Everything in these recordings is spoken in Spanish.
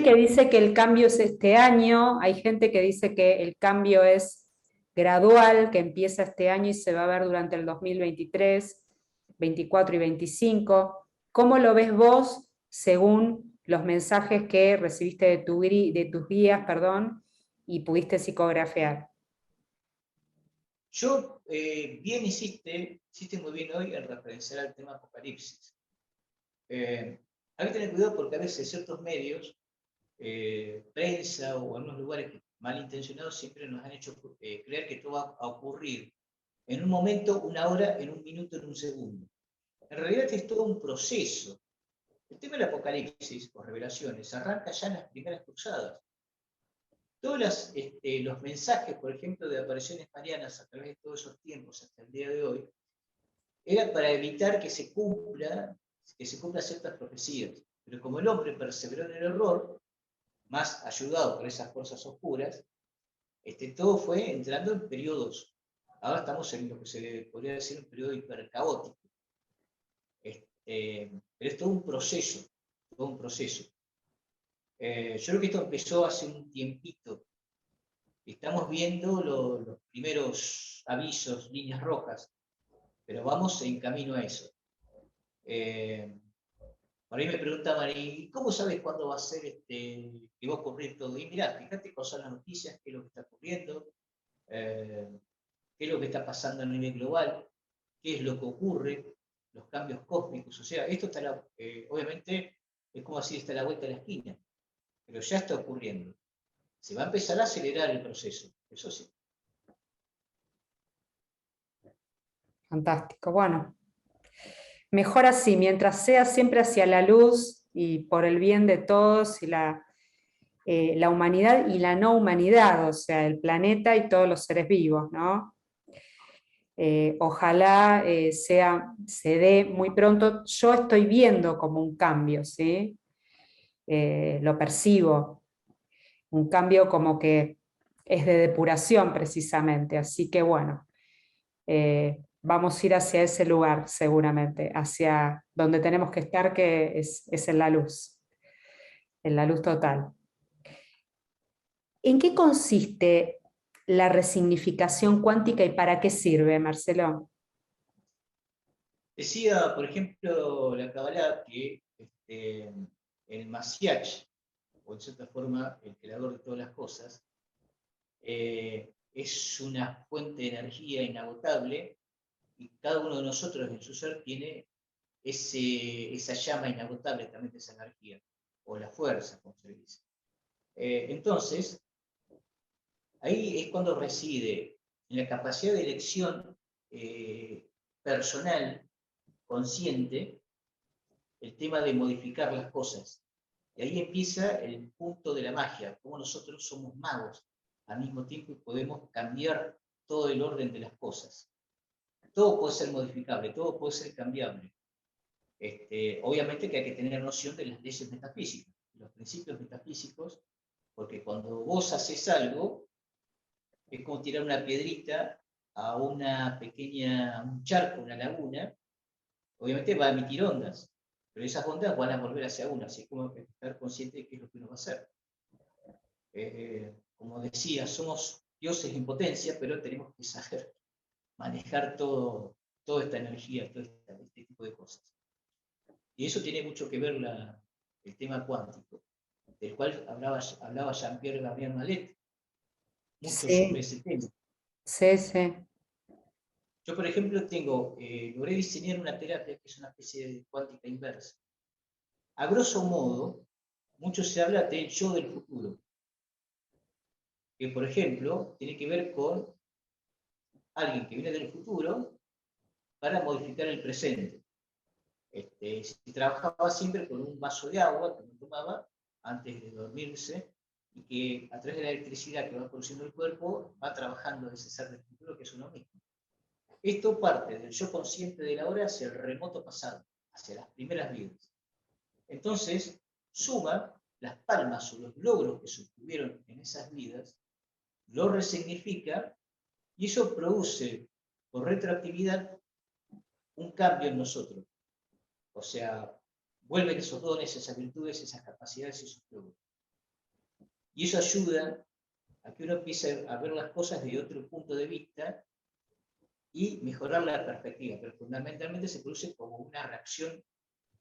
que dice que el cambio es este año, hay gente que dice que el cambio es gradual, que empieza este año y se va a ver durante el 2023, 24 y 25. ¿Cómo lo ves vos según los mensajes que recibiste de tus guías, perdón, y pudiste psicografiar? Yo, bien hiciste muy bien hoy en referenciar al tema apocalipsis. Hay que tener cuidado porque a veces ciertos medios, prensa o algunos lugares malintencionados siempre nos han hecho creer que todo va a ocurrir en un momento, una hora, en un minuto, en un segundo. En realidad es todo un proceso. El tema del apocalipsis o revelaciones arranca ya en las primeras cruzadas. Todos los mensajes, por ejemplo, de apariciones marianas a través de todos esos tiempos hasta el día de hoy, era para evitar que se cumplan ciertas profecías. Pero como el hombre perseveró en el error, más ayudado por esas fuerzas oscuras, todo fue entrando en periodos. Ahora estamos en lo que se podría decir un periodo hipercaótico. Pero es todo un proceso, todo un proceso. Yo creo que esto empezó hace un tiempito. Estamos viendo los primeros avisos, líneas rojas, pero vamos en camino a eso. Por ahí me preguntaban, ¿y cómo sabes cuándo va a ser que va a ocurrir todo? Y mirá, fíjate cuáles son las noticias, qué es lo que está ocurriendo, qué es lo que está pasando a nivel global, qué es lo que ocurre, los cambios cósmicos. O sea, esto está, obviamente, es como decir, está a la vuelta de la esquina, pero ya está ocurriendo. Se va a empezar a acelerar el proceso, eso sí. Fantástico. Bueno, mejor así, mientras sea siempre hacia la luz y por el bien de todos y la humanidad y la no humanidad, o sea, el planeta y todos los seres vivos, ¿no? Ojalá se dé muy pronto. Yo estoy viendo como un cambio, ¿sí? Lo percibo, un cambio como que es de depuración precisamente, así que bueno, vamos a ir hacia ese lugar seguramente, hacia donde tenemos que estar, que es en la luz total. ¿En qué consiste la resignificación cuántica y para qué sirve, Marcelo? Decía, por ejemplo, la Kabbalah que el Mashiach, o en cierta forma el creador de todas las cosas, es una fuente de energía inagotable y cada uno de nosotros en su ser tiene esa llama inagotable también de esa energía, o la fuerza, como se dice. Entonces, ahí es cuando reside en la capacidad de elección personal, consciente, el tema de modificar las cosas. Y ahí empieza el punto de la magia, cómo nosotros somos magos al mismo tiempo y podemos cambiar todo el orden de las cosas. Todo puede ser modificable, todo puede ser cambiable. Obviamente que hay que tener noción de las leyes metafísicas, los principios metafísicos, porque cuando vos haces algo, es como tirar una piedrita a un charco, una laguna, obviamente va a emitir ondas, pero esas ondas van a volver hacia uno, así como estar consciente de qué es lo que uno va a hacer. Como decía, somos dioses en potencia, pero tenemos que saber manejar toda esta energía, este tipo de cosas. Y eso tiene mucho que ver el tema cuántico, del cual hablaba Jean-Pierre Gabriel Malet, mucho sobre Sí, ese tema. sí, sí. Yo, por ejemplo, logré diseñar una terapia que es una especie de cuántica inversa. A grosso modo, mucho se habla del yo del futuro, que por ejemplo tiene que ver con alguien que viene del futuro para modificar el presente. Si trabajaba siempre con un vaso de agua que uno tomaba antes de dormirse y que a través de la electricidad que va produciendo el cuerpo va trabajando ese ser del futuro que es uno mismo. Esto parte del yo consciente de la hora hacia el remoto pasado, hacia las primeras vidas. Entonces, suma las palmas o los logros que se obtuvieron en esas vidas, lo resignifica y eso produce por retroactividad un cambio en nosotros. O sea, vuelven esos dones, esas virtudes, esas capacidades, esos logros. Y eso ayuda a que uno empiece a ver las cosas desde otro punto de vista y mejorar la perspectiva, pero fundamentalmente se produce como una reacción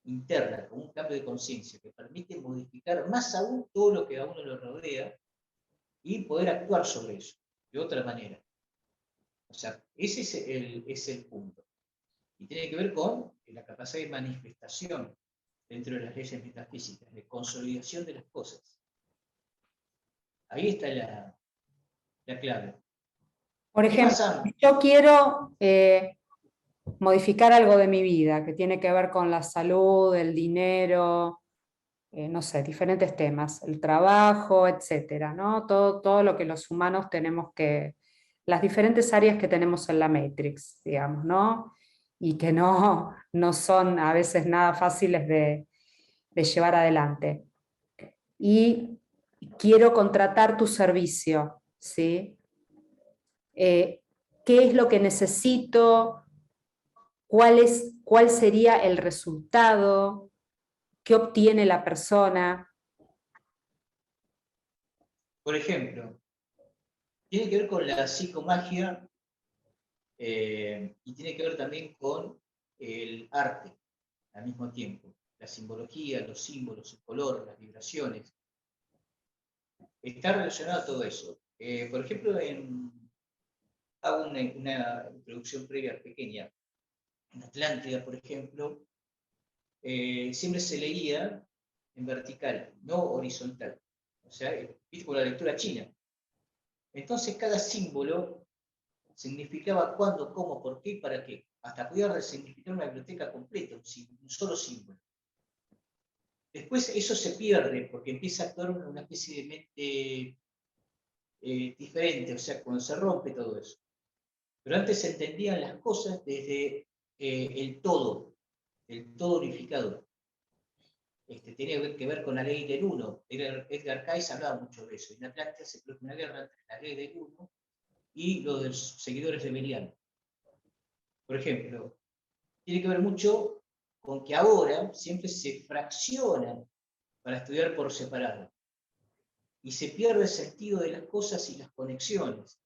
interna, como un cambio de conciencia, que permite modificar más aún todo lo que a uno lo rodea y poder actuar sobre eso de otra manera. O sea, ese es el punto. Y tiene que ver con la capacidad de manifestación dentro de las leyes metafísicas, de consolidación de las cosas. Ahí está la clave. Por Es ejemplo, más amplio. yo quiero modificar algo de mi vida que tiene que ver con la salud, el dinero, no sé, diferentes temas, el trabajo, etcétera, ¿no? Todo lo que los humanos tenemos que, las diferentes áreas que tenemos en la Matrix, digamos, ¿no? Y que no son a veces nada fáciles de llevar adelante. Y quiero contratar tu servicio, ¿sí? ¿Qué es lo que necesito? ¿Cuál sería el resultado? ¿Qué obtiene la persona? Por ejemplo, tiene que ver con la psicomagia y tiene que ver también con el arte al mismo tiempo. La simbología, los símbolos, el color, las vibraciones. Está relacionado a todo eso. Por ejemplo, hago una introducción previa pequeña. En Atlántida, por ejemplo, siempre se leía en vertical, no horizontal. O sea, viste por la lectura china. Entonces cada símbolo significaba cuándo, cómo, por qué y para qué. Hasta podía resignificar una biblioteca completa, un solo símbolo. Después eso se pierde porque empieza a actuar una especie de mente diferente, o sea, cuando se rompe todo eso. Pero antes se entendían las cosas desde el todo unificado. Tenía que ver con la ley del uno. Edgar Cayce hablaba mucho de eso. En Atlántida se produjo una guerra entre la ley del uno y los de los seguidores de Belial. Por ejemplo, tiene que ver mucho con que ahora siempre se fraccionan para estudiar por separado. Y se pierde el sentido de las cosas y las conexiones.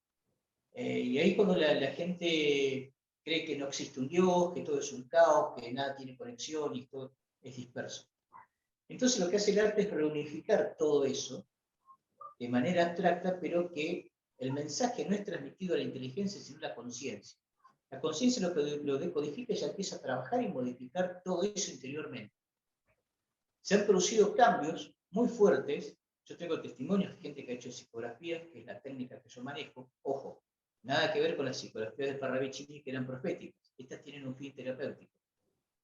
Y ahí cuando la gente cree que no existe un Dios, que todo es un caos, que nada tiene conexión y todo es disperso. Entonces lo que hace el arte es reunificar todo eso de manera abstracta, pero que el mensaje no es transmitido a la inteligencia, sino a la conciencia. La conciencia lo decodifica y ya empieza a trabajar y modificar todo eso interiormente. Se han producido cambios muy fuertes. Yo tengo testimonios de gente que ha hecho psicografías, que es la técnica que yo manejo. Ojo, nada que ver con las psicografías de Parravicini, que eran proféticas. Estas tienen un fin terapéutico.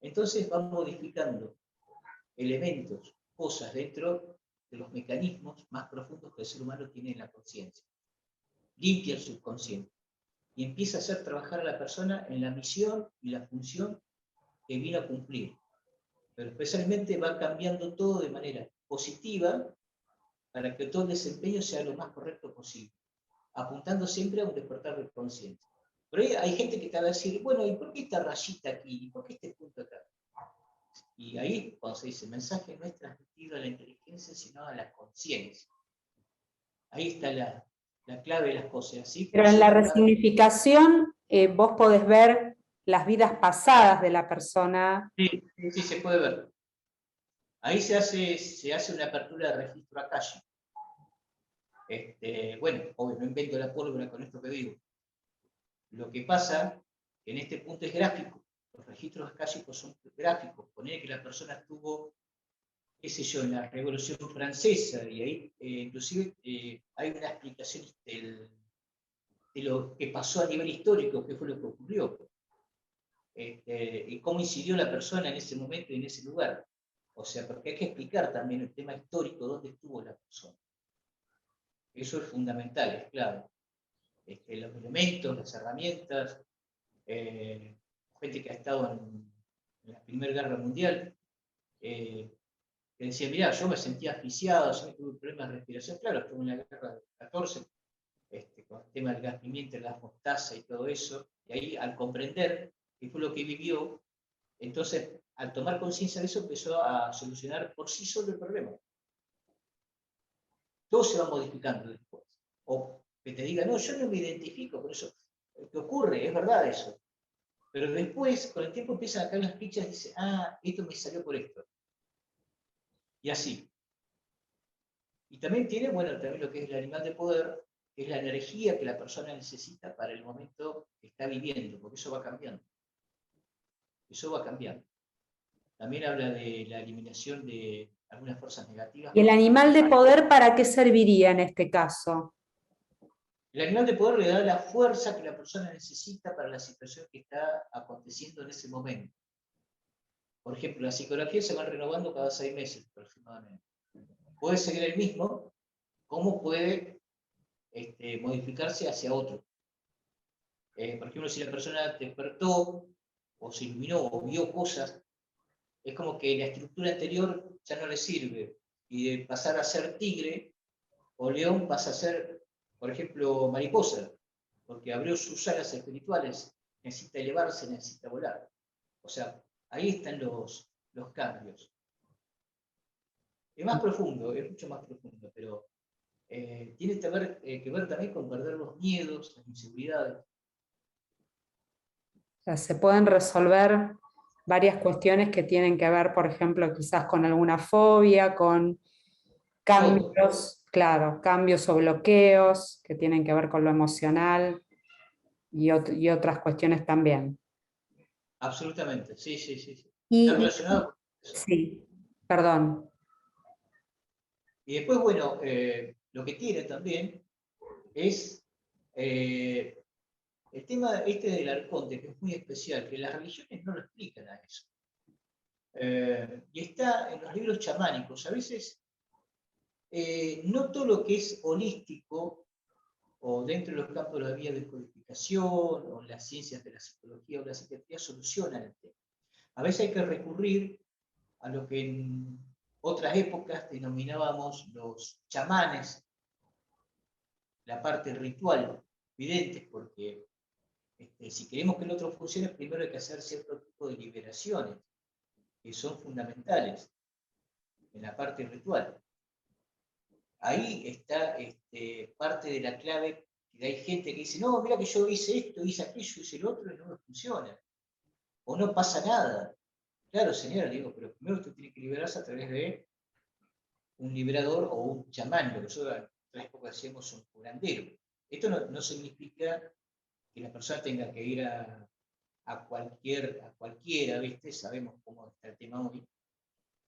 Entonces van modificando elementos, cosas dentro de los mecanismos más profundos que el ser humano tiene en la conciencia. Limpia el subconsciente y empieza a hacer trabajar a la persona en la misión y la función que vino a cumplir. Pero especialmente va cambiando todo de manera positiva para que todo el desempeño sea lo más correcto posible, apuntando siempre a un despertar de conciencia. Pero hay gente que te va a decir, bueno, ¿y por qué esta rayita aquí? ¿Y por qué este punto acá? Y ahí, cuando se dice, el mensaje no es transmitido a la inteligencia, sino a la conciencia. Ahí está la clave de las cosas. ¿Sí? Pero en la resignificación vos podés ver las vidas pasadas de la persona. Sí, sí, se puede ver. Ahí se hace una apertura de registro akáshico. Bueno, obvio, no invento la pólvora con esto que digo. Lo que pasa en este punto es gráfico. Los registros akáshicos son gráficos. Poner que la persona estuvo, qué sé yo, en la Revolución Francesa, y ahí inclusive hay una explicación de lo que pasó a nivel histórico, qué fue lo que ocurrió, y cómo incidió la persona en ese momento y en ese lugar. O sea, porque hay que explicar también el tema histórico, dónde estuvo la persona. Eso es fundamental, es clave. Los elementos, las herramientas, gente que ha estado en la Primera Guerra Mundial, que decía, mirá, yo me sentía asfixiado, yo tuve problemas de respiración, claro, estuve en la guerra del 14, con el tema del gas pimienta, el gas mostaza y todo eso, y ahí al comprender qué fue lo que vivió, entonces al tomar conciencia de eso empezó a solucionar por sí solo el problema. todo se va modificando después. O que te diga, no, yo no me identifico con eso. ¿Qué ocurre? Es verdad eso. Pero después, con el tiempo, empiezan a caer las fichas y dicen, ah, esto me salió por esto. Y así. Y también tiene, bueno, también lo que es el animal de poder, que es la energía que la persona necesita para el momento que está viviendo, porque eso va cambiando. Eso va cambiando. También habla de la eliminación de algunas fuerzas negativas. ¿Y el animal de poder para qué serviría en este caso? El animal de poder le da la fuerza que la persona necesita para la situación que está aconteciendo en ese momento. Por ejemplo, las psicologías se van renovando cada 6 meses aproximadamente. Puede seguir el mismo, como puede modificarse hacia otro. Por ejemplo, si la persona despertó, o se iluminó, o vio cosas, es como que la estructura anterior ya no le sirve. Y de pasar a ser tigre o león pasa a ser, por ejemplo, mariposa, porque abrió sus alas espirituales, necesita elevarse, necesita volar. O sea, ahí están los cambios. Es más profundo, es mucho más profundo, pero tiene que ver también con perder los miedos, las inseguridades. O sea, se pueden resolver varias cuestiones que tienen que ver, por ejemplo, quizás con alguna fobia, con Todo, cambios, claro, cambios o bloqueos que tienen que ver con lo emocional y otras cuestiones también. absolutamente, sí, sí, sí, sí. Está Y relacionado con eso. sí, perdón. Y después, bueno, lo que tiene también es el tema este del arconte, que es muy especial, que las religiones no lo explican a eso. Y está en los libros chamánicos. A veces, no todo lo que es holístico, o dentro de los campos de la vía de codificación, o las ciencias de la psicología o la psiquiatría, solucionan el tema. A veces hay que recurrir a lo que en otras épocas denominábamos los chamanes, la parte ritual, videntes, porque si queremos que el otro funcione, primero hay que hacer cierto tipo de liberaciones, que son fundamentales en la parte ritual. Ahí está parte de la clave, que hay gente que dice, no, mira que yo hice esto, hice aquello, hice el otro, y no me funciona. O no pasa nada. Claro, señora, digo, pero primero usted tiene que liberarse a través de un liberador o un chamán, lo que nosotros en otra época decíamos un curandero. Esto no significa que la persona tenga que ir a cualquiera, ¿viste? Sabemos cómo está el tema hoy,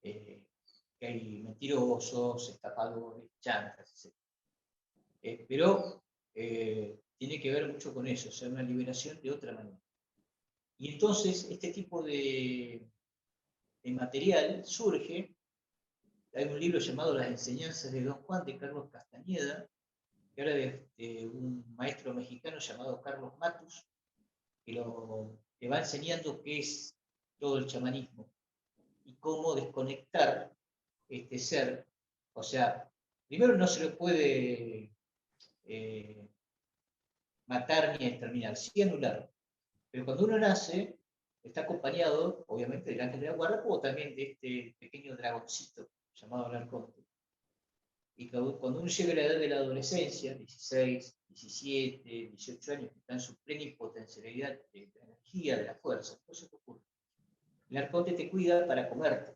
que hay mentirosos, estafadores, chantas, etc. Pero tiene que ver mucho con eso, o sea, una liberación de otra manera. Y entonces este tipo de material surge. Hay un libro llamado Las enseñanzas de Don Juan, de Carlos Castañeda, que habla de un maestro mexicano llamado Carlos Matus, que va enseñando qué es todo el chamanismo y cómo desconectar este ser. O sea, primero no se lo puede matar ni exterminar, sí anular. Pero cuando uno nace, está acompañado, obviamente, del ángel de la guarda, como también de este pequeño dragoncito llamado el arconte. Y cuando uno llega a la edad de la adolescencia, 16, 17, 18 años, que está en su plena potencialidad de la energía, de la fuerza, entonces ¿qué ocurre? El arconte te cuida para comerte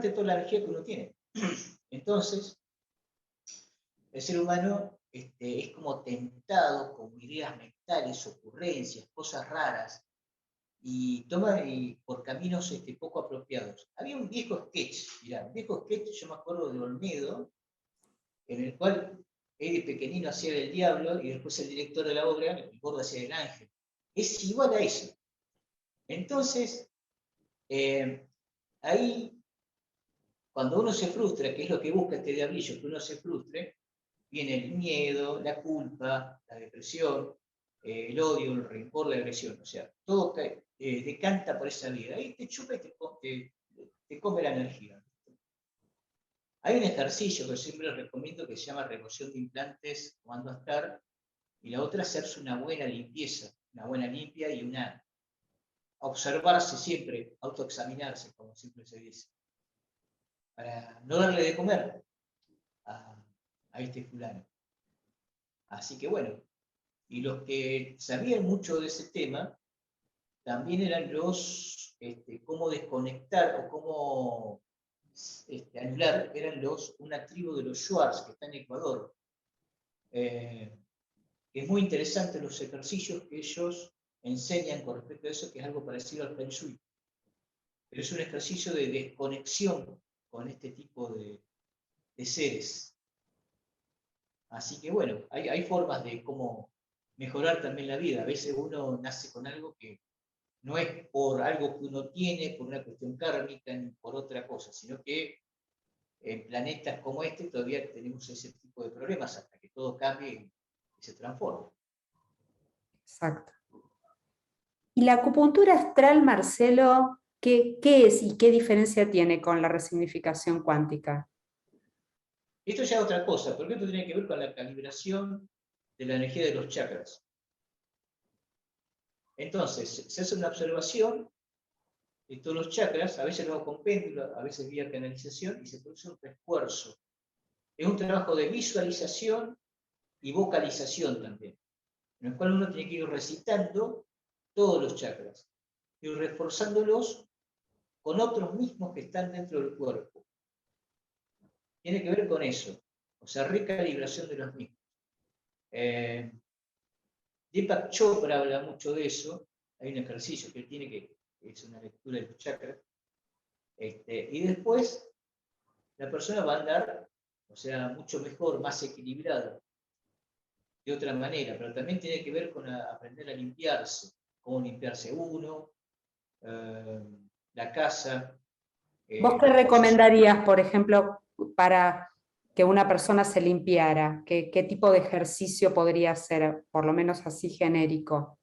toda la energía que uno tiene. Entonces, el ser humano es como tentado con ideas mentales, ocurrencias, cosas raras, y toma por caminos poco apropiados. Había un viejo sketch, mirá, un viejo sketch, yo me acuerdo de Olmedo, en el cual él de pequeñino hacía del diablo y después el director de la obra, el gordo hacía del ángel. Es igual a eso. Entonces, ahí, cuando uno se frustra, que es lo que busca este diablillo, que uno se frustre, viene el miedo, la culpa, la depresión, el odio, el rencor, la agresión. O sea, todo decanta por esa vida. Ahí te chupa y te come la energía. Hay un ejercicio que siempre les recomiendo que se llama remoción de implantes cuando estar, y la otra hacerse una buena limpieza, una buena limpia y una observarse siempre, autoexaminarse, como siempre se dice, para no darle de comer a este fulano. Así que bueno, y los que sabían mucho de ese tema, también eran los, cómo desconectar o cómo anular, eran una tribu de los Shuars que está en Ecuador. Es muy interesante los ejercicios que ellos enseñan con respecto a eso, que es algo parecido al Feng Shui. Pero es un ejercicio de desconexión con este tipo de seres. Así que bueno, hay formas de cómo mejorar también la vida. A veces uno nace con algo que no es por algo que uno tiene, por una cuestión kármica, ni por otra cosa, sino que en planetas como este todavía tenemos ese tipo de problemas hasta que todo cambie y se transforme. Exacto. ¿Y la acupuntura astral, Marcelo, qué es y qué diferencia tiene con la resignificación cuántica? Esto ya es otra cosa, porque esto tiene que ver con la calibración de la energía de los chakras. Entonces, se hace una observación de todos los chakras, a veces lo hago con péndulo, a veces vía canalización, y se produce un refuerzo. Es un trabajo de visualización y vocalización también, en el cual uno tiene que ir recitando todos los chakras y reforzándolos con otros mismos que están dentro del cuerpo. Tiene que ver con eso, o sea, recalibración de los mismos. Deepak Chopra habla mucho de eso, hay un ejercicio que él tiene que es una lectura de los chakras, y después la persona va a andar, o sea, mucho mejor, más equilibrada, de otra manera, pero también tiene que ver con aprender a limpiarse, cómo limpiarse uno, la casa. ¿Vos qué recomendarías, por ejemplo, para que una persona se limpiara? ¿Qué tipo de ejercicio podría ser, por lo menos así genérico?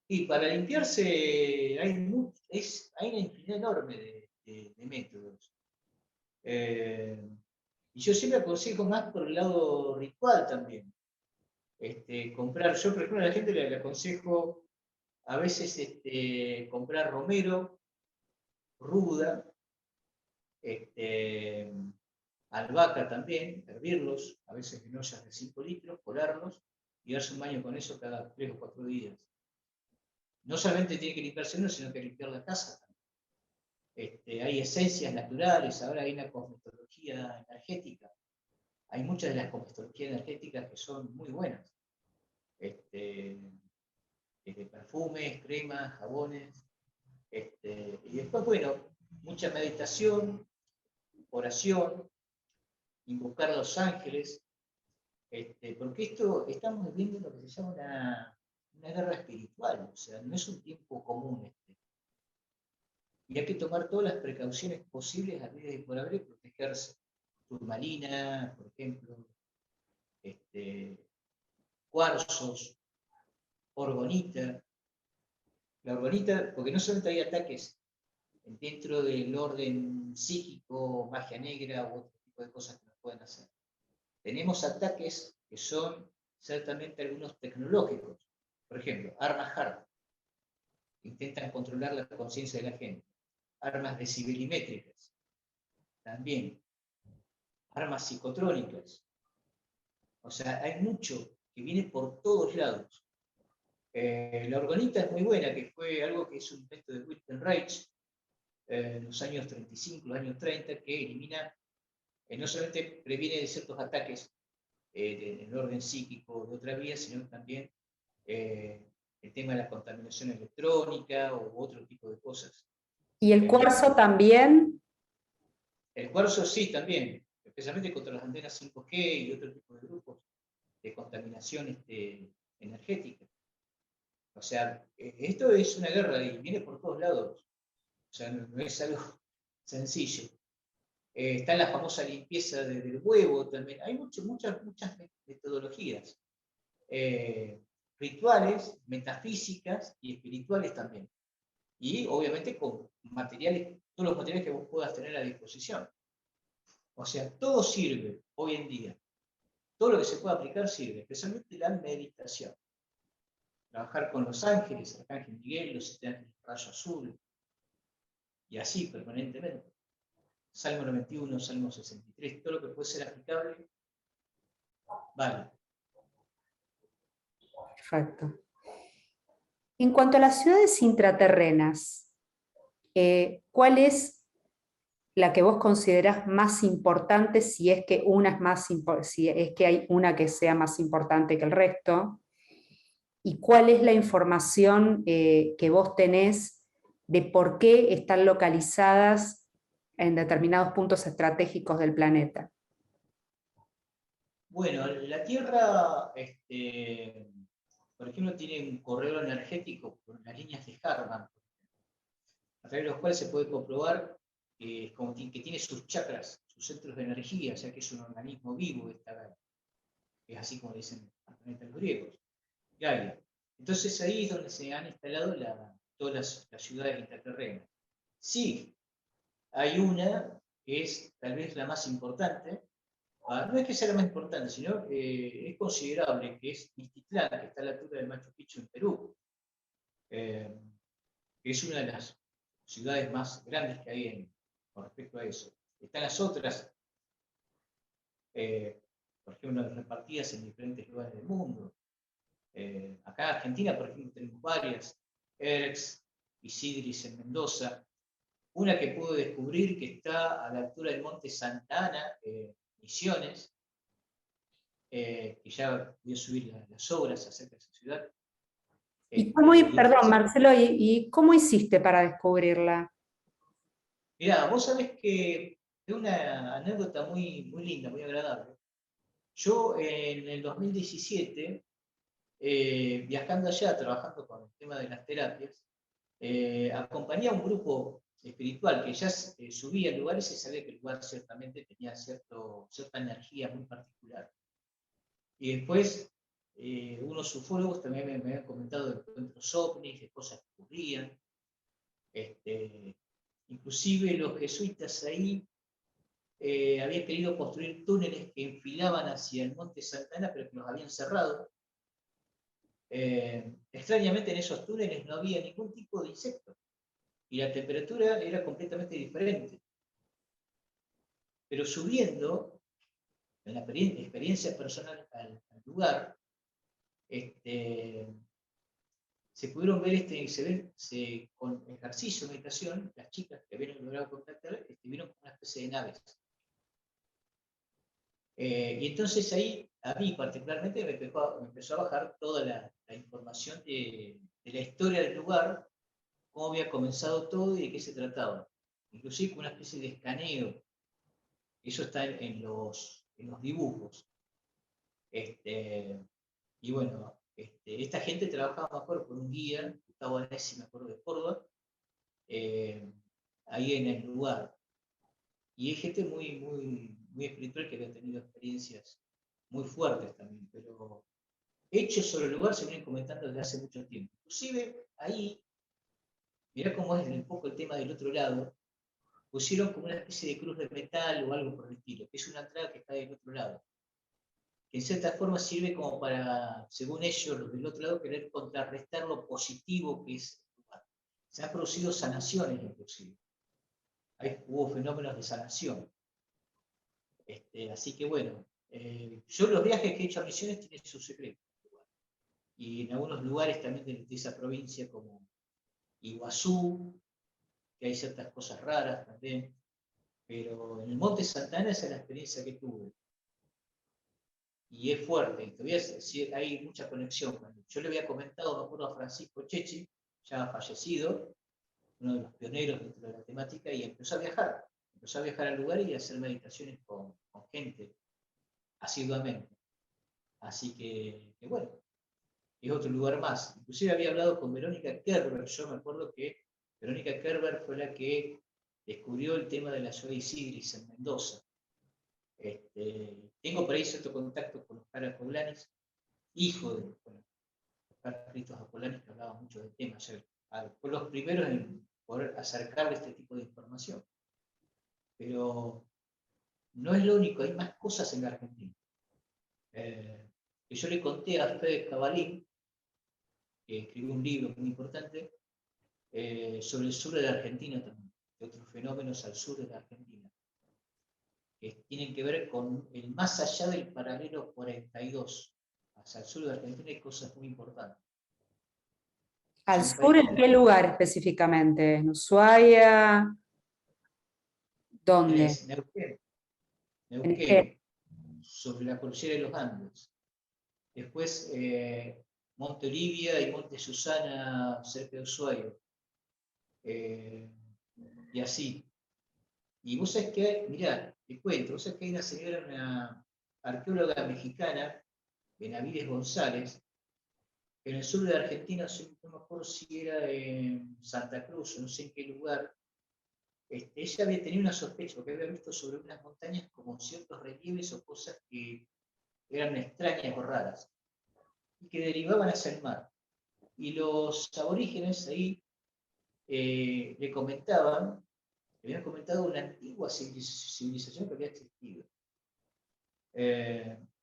Y para limpiarse hay una infinidad enorme de métodos. Y yo siempre aconsejo más por el lado ritual también. Comprar, yo por ejemplo a la gente le aconsejo a veces comprar romero, ruda, albahaca también, hervirlos, a veces en ollas de 5 litros, colarlos y darse un baño con eso cada 3 o 4 días. No solamente tiene que limpiarse uno, sino que limpiar la casa también. Hay esencias naturales, ahora hay una cosmetología energética. Hay muchas de las cosmetologías energéticas que son muy buenas. Desde perfumes, cremas, jabones. Y después, bueno, mucha meditación, oración, invocar a los ángeles, porque estamos viviendo lo que se llama una guerra espiritual, o sea, no es un tiempo común y hay que tomar todas las precauciones posibles a vida y por haber y protegerse. Turmalina, por ejemplo, cuarzos, orgonita. La orgonita, porque no solamente hay ataques dentro del orden psíquico, magia negra u otro tipo de cosas que nos pueden hacer. Tenemos ataques que son ciertamente algunos tecnológicos. Por ejemplo, armas hard, que intentan controlar la conciencia de la gente. Armas decibelimétricas, también. Armas psicotrónicas. O sea, hay mucho que viene por todos lados. La orgonita es muy buena, que fue algo que es un invento de Wilhelm Reich en los años 35, los años 30, que elimina, no solamente previene de ciertos ataques en el orden psíquico de otra vía, sino también el tema de la contaminación electrónica u otro tipo de cosas. ¿Y el cuarzo también? El cuarzo sí, también, especialmente contra las antenas 5G y otro tipo de grupos de contaminación energética. O sea, esto es una guerra y viene por todos lados. O sea, no es algo sencillo. Está la famosa limpieza del huevo también. Hay muchas metodologías. Rituales, metafísicas y espirituales también. Y obviamente con materiales, todos los materiales que vos puedas tener a disposición. O sea, todo sirve hoy en día. Todo lo que se puede aplicar sirve, especialmente la meditación. Trabajar con los ángeles, Arcángel Miguel, los 7 ángeles rayo azul, y así permanentemente. Salmo 91, Salmo 63, todo lo que puede ser aplicable, vale. Perfecto. En cuanto a las ciudades intraterrenas, ¿cuál es la que vos considerás más importante, si es que si es que hay una que sea más importante que el resto? ¿Y cuál es la información que vos tenés de por qué están localizadas en determinados puntos estratégicos del planeta? Bueno, la Tierra, por ejemplo, tiene un corredor energético con las líneas de Harman, a través de los cuales se puede comprobar que tiene sus chakras, sus centros de energía, o sea que es un organismo vivo, es así como dicen los planetas griegos, Gaia. Entonces ahí es donde se han instalado todas las ciudades intraterrenas. Sí, hay una que es tal vez la más importante. No es que sea la más importante, sino es considerable, que es Istitlán, que está a la altura del Machu Picchu en Perú, eh, que es una de las ciudades más grandes que hay con respecto a eso. Están las otras, eh, por ejemplo, repartidas en diferentes lugares del mundo. Acá en Argentina, por ejemplo, tenemos varias, Erx y Sidris en Mendoza. Una que pude descubrir que está a la altura del Monte Santa Ana, Misiones, que ya voy a subir las obras acerca de esa ciudad. Y Perdón, después, Marcelo, ¿y cómo hiciste para descubrirla? mirá, vos sabés que es una anécdota muy, muy linda, muy agradable. Yo en el 2017, viajando allá, trabajando con el tema de las terapias, acompañé a un grupo espiritual que ya subía a lugares y sabía que el lugar ciertamente tenía cierta energía muy particular. Y después, unos ufólogos también me habían comentado de encuentros ovnis, de cosas que ocurrían. Este, Inclusive los jesuitas ahí habían querido construir túneles que enfilaban hacia el monte Santana, pero que los habían cerrado. Extrañamente en esos túneles no había ningún tipo de insecto y la temperatura era completamente diferente. Pero subiendo, en la experiencia personal al lugar, este, se pudieron ver, con ejercicio, meditación, las chicas que habían logrado contactar, vieron como una especie de naves. Y entonces ahí, a mí particularmente, me empezó a bajar toda la información de la historia del lugar, cómo había comenzado todo y de qué se trataba. Inclusive con una especie de escaneo. Eso está en los dibujos. Y bueno, esta gente trabajaba, me acuerdo, con un guía, Gustavo Alessi, me acuerdo, de Córdoba, eh, ahí en el lugar. Y hay gente muy, muy, muy espiritual que había tenido experiencias muy fuertes también, pero hechos sobre el lugar se vienen comentando desde hace mucho tiempo. Inclusive ahí, mirá cómo es un poco el tema del otro lado, pusieron como una especie de cruz de metal o algo por el estilo, que es una entrada que está del otro lado, que en cierta forma sirve como para, según ellos, los del otro lado, querer contrarrestar lo positivo que es el lugar. Se han producido sanaciones inclusive. Hubo fenómenos de sanación. Así que bueno, yo los viajes que he hecho a Misiones tienen su secreto. Y en algunos lugares también de esa provincia como Iguazú, que hay ciertas cosas raras también, pero en el Monte Santana esa es la experiencia que tuve. Y es fuerte, y todavía hay mucha conexión. Yo le había comentado, me acuerdo, a Francisco Chechi, ya fallecido, uno de los pioneros dentro de la temática, y empezó a viajar al lugar y a hacer meditaciones con gente, asiduamente. Así que bueno, es otro lugar más. Inclusive había hablado con Verónica Kerber, yo me acuerdo que Verónica Kerber fue la que descubrió el tema de la Zoe Sigris en Mendoza. Tengo por ahí cierto contacto con Oscar Acoblanes, hijo de Oscar Cristos Acoblanes, que hablaba mucho del tema. Fue los primeros en poder acercarle este tipo de información. Pero no es lo único, hay más cosas en la Argentina. Que yo le conté a Fede Cavalín, que escribió un libro muy importante, sobre el sur de la Argentina también, de otros fenómenos al sur de la Argentina. que tienen que ver con el más allá del paralelo 42. Hacia el sur de Argentina hay cosas muy importantes. ¿Al Es un sur país en qué lugar específicamente? ¿En Ushuaia? ¿Dónde? tenés Neuquén, ¿En qué? sobre la cordillera de los Andes. Después Monte Olivia y Monte Susana cerca de Ushuaia. Y así. Y vos sabés que, mirá, te cuento, vos sabés que hay una señora, una arqueóloga mexicana, Benavides González, que en el sur de Argentina, no me acuerdo si era en Santa Cruz o no sé en qué lugar, ella había tenido una sospecha, porque había visto sobre unas montañas como ciertos relieves o cosas que eran extrañas o raras, y que derivaban hacia el mar. Y los aborígenes ahí le comentaban, le habían comentado una antigua civilización que había existido.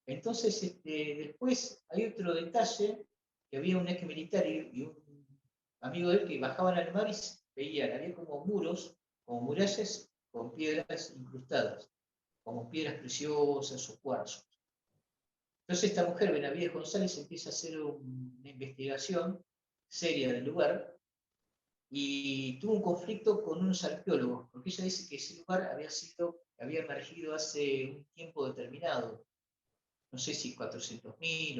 Entonces, después hay otro detalle, que había un ex militar y un amigo de él que bajaban al mar y veían, había como muros, como murallas con piedras incrustadas, como piedras preciosas o cuarzos. Entonces esta mujer, Benavides González, empieza a hacer una investigación seria del lugar y tuvo un conflicto con unos arqueólogos, porque ella dice que ese lugar había emergido hace un tiempo determinado, no sé si 400.000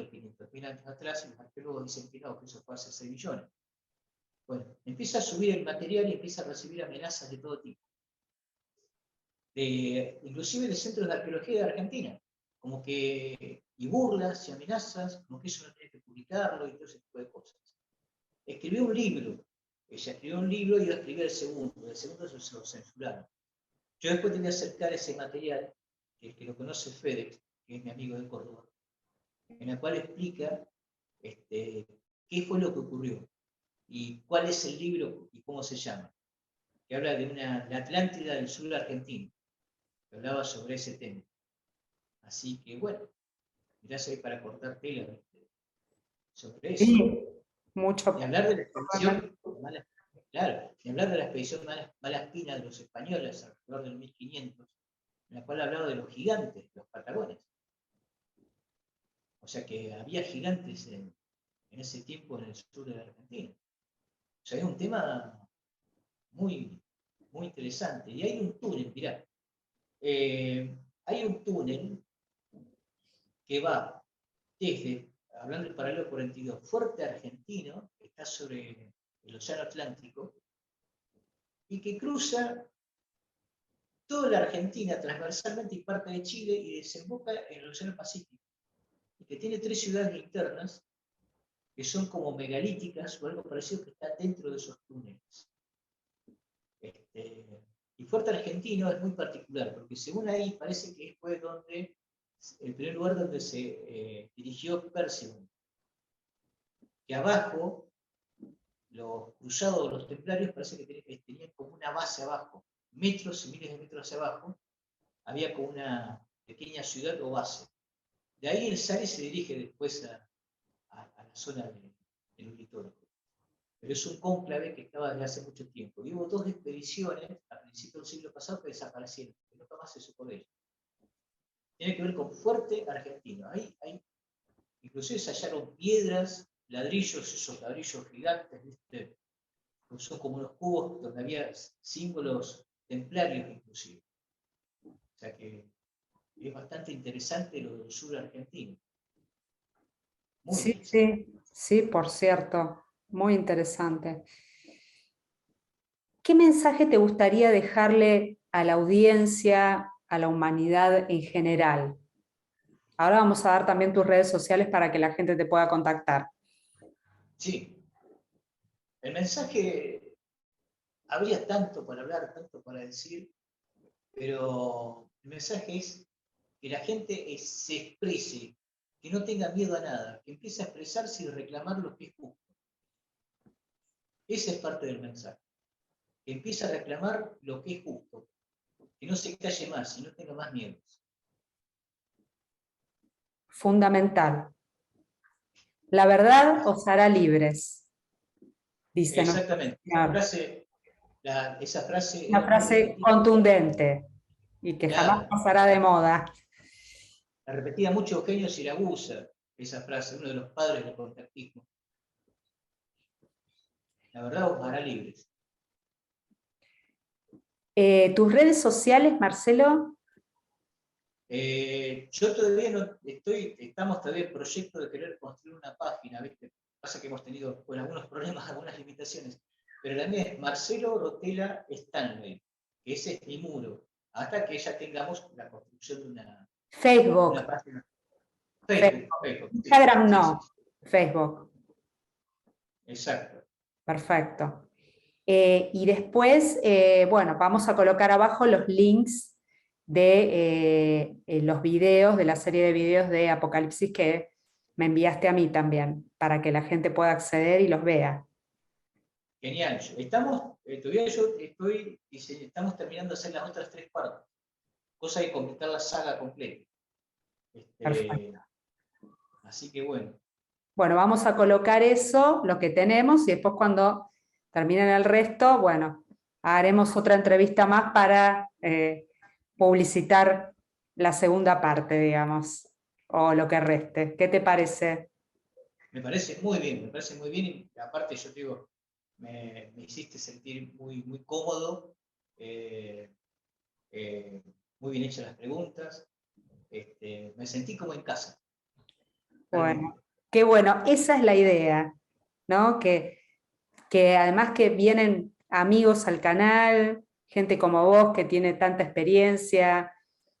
o 500.000 años atrás, y los arqueólogos dicen que no, que eso fue hace 6 millones. Bueno, empieza a subir el material y empieza a recibir amenazas de todo tipo, inclusive de centros de arqueología de Argentina, como que, y burlas y amenazas, como que eso no tiene que publicarlo y todo ese tipo de cosas. Escribió un libro, ella escribió un libro y iba a escribir el segundo se lo censuraron. Yo después te voy a acercar ese material, que el que lo conoce FedEx, que es mi amigo de Córdoba, en el cual explica qué fue lo que ocurrió y cuál es el libro y cómo se llama, que habla de la Atlántida del sur argentino, que hablaba sobre ese tema. Así que bueno, mirás ahí para cortar tela sobre eso. Sí, mucho. Ni hablar de la expedición claro, ni hablar de la expedición Malaspina de los españoles alrededor del 1500, en la cual hablaba de los gigantes, los patagones. O sea que había gigantes en ese tiempo en el sur de la Argentina. O sea, es un tema muy, muy interesante. Y hay un túnel, mirá, hay un túnel que va desde, hablando del paralelo 42, Fuerte Argentino, que está sobre el Océano Atlántico, y que cruza toda la Argentina transversalmente y parte de Chile y desemboca en el Océano Pacífico, y que tiene 3 ciudades internas que son como megalíticas o algo parecido que está dentro de esos túneles. Y Fuerte Argentino es muy particular, porque según ahí parece que fue el primer lugar donde se dirigió Percival, que abajo los cruzados, los templarios, parece que tenían como una base abajo, metros y miles de metros hacia abajo, había como una pequeña ciudad o base. De ahí el Sare se dirige después a la zona del Uritorco. Pero es un cónclave que estaba desde hace mucho tiempo. Y hubo 2 expediciones a principios del siglo pasado que desaparecieron, que nunca más se supo de ellos. Tiene que ver con Fuerte Argentino. Ahí inclusive se hallaron piedras, ladrillos, esos ladrillos gigantes, ¿viste? Son como unos cubos donde había símbolos templarios inclusive. O sea que es bastante interesante lo del sur argentino. Muy Sí, interesante. sí, por cierto, muy interesante. ¿Qué mensaje te gustaría dejarle a la audiencia, a la humanidad en general? Ahora vamos a dar también tus redes sociales para que la gente te pueda contactar. Sí, el mensaje, habría tanto para hablar, tanto para decir, pero el mensaje es que la gente se exprese, que no tenga miedo a nada, que empiece a expresarse y reclamar lo que es justo. Esa es parte del mensaje. Que empiece a reclamar lo que es justo, que no se calle más y no tenga más miedos. Fundamental. La verdad os hará libres, dice nuestro Exactamente. Señor. Esa frase Una es muy frase repetida. contundente. y que jamás Claro. pasará de moda. La repetía mucho Eugenio Siragusa, esa frase, uno de los padres del contactismo. La verdad os hará libres. ¿Tus redes sociales, Marcelo? Yo todavía no estamos todavía en proyecto de querer construir una página, ¿viste? Pasa que hemos tenido algunos problemas, algunas limitaciones, pero la mía es Marcelo Rotela Stanley, que ese es mi muro, hasta que ya tengamos la construcción de una Facebook. página. Facebook. Facebook, sí, Instagram sí, sí, no, Facebook. exacto. Perfecto. Y después, bueno, vamos a colocar abajo los links de los videos, de la serie de videos de Apocalipsis que me enviaste a mí también, para que la gente pueda acceder y los vea. Genial. Todavía estamos terminando de hacer las otras 3 partes, cosa de completar la saga completa. Perfecto. Así que bueno. Bueno, vamos a colocar eso, lo que tenemos, y después cuando terminen el resto, bueno, haremos otra entrevista más para publicitar la segunda parte, digamos, o lo que reste. ¿Qué te parece? Me parece muy bien, me parece muy bien. Y aparte, yo te digo, me hiciste sentir muy, muy cómodo, eh, muy bien hechas las preguntas. Me sentí como en casa, Bueno, realmente. qué bueno, esa es la idea, ¿no? Que además que vienen amigos al canal, gente como vos que tiene tanta experiencia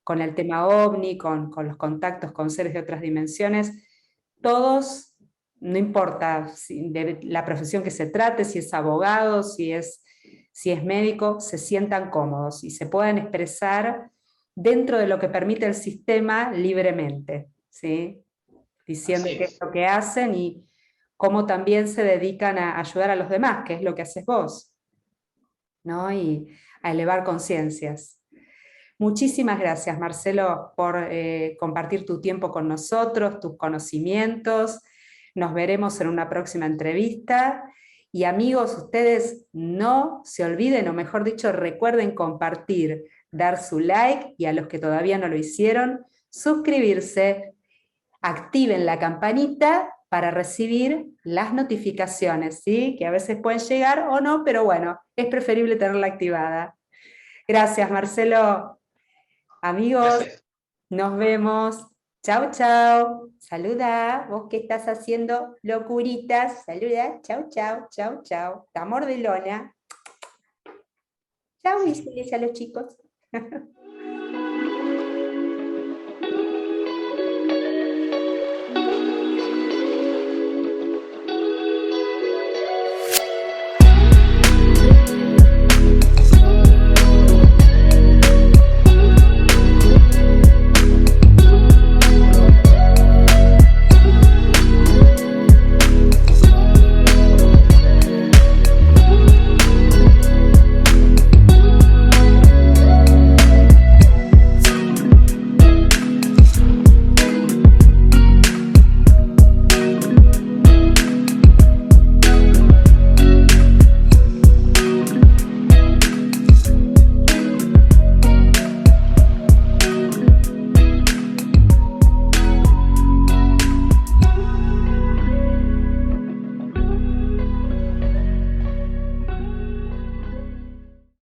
con el tema OVNI, con los contactos con seres de otras dimensiones, todos, no importa de la profesión que se trate, si es abogado, si es médico, se sientan cómodos y se puedan expresar dentro de lo que permite el sistema libremente, ¿sí? Diciendo Así qué es es. lo que hacen y cómo también se dedican a ayudar a los demás, que es lo que haces vos, ¿no? Y a elevar conciencias. Muchísimas gracias, Marcelo, por compartir tu tiempo con nosotros, tus conocimientos. Nos veremos en una próxima entrevista. Y amigos, ustedes no se olviden, o mejor dicho, recuerden compartir, dar su like y a los que todavía no lo hicieron, suscribirse, activen la campanita para recibir las notificaciones, ¿sí? Que a veces pueden llegar o no, pero bueno, es preferible tenerla activada. Gracias, Marcelo. Amigos, Gracias. nos vemos. Chau, chau. Saluda, vos que estás haciendo locuritas. Saluda. Chau, chau, chau, chau. Amor de lona. Chau, y a los chicos.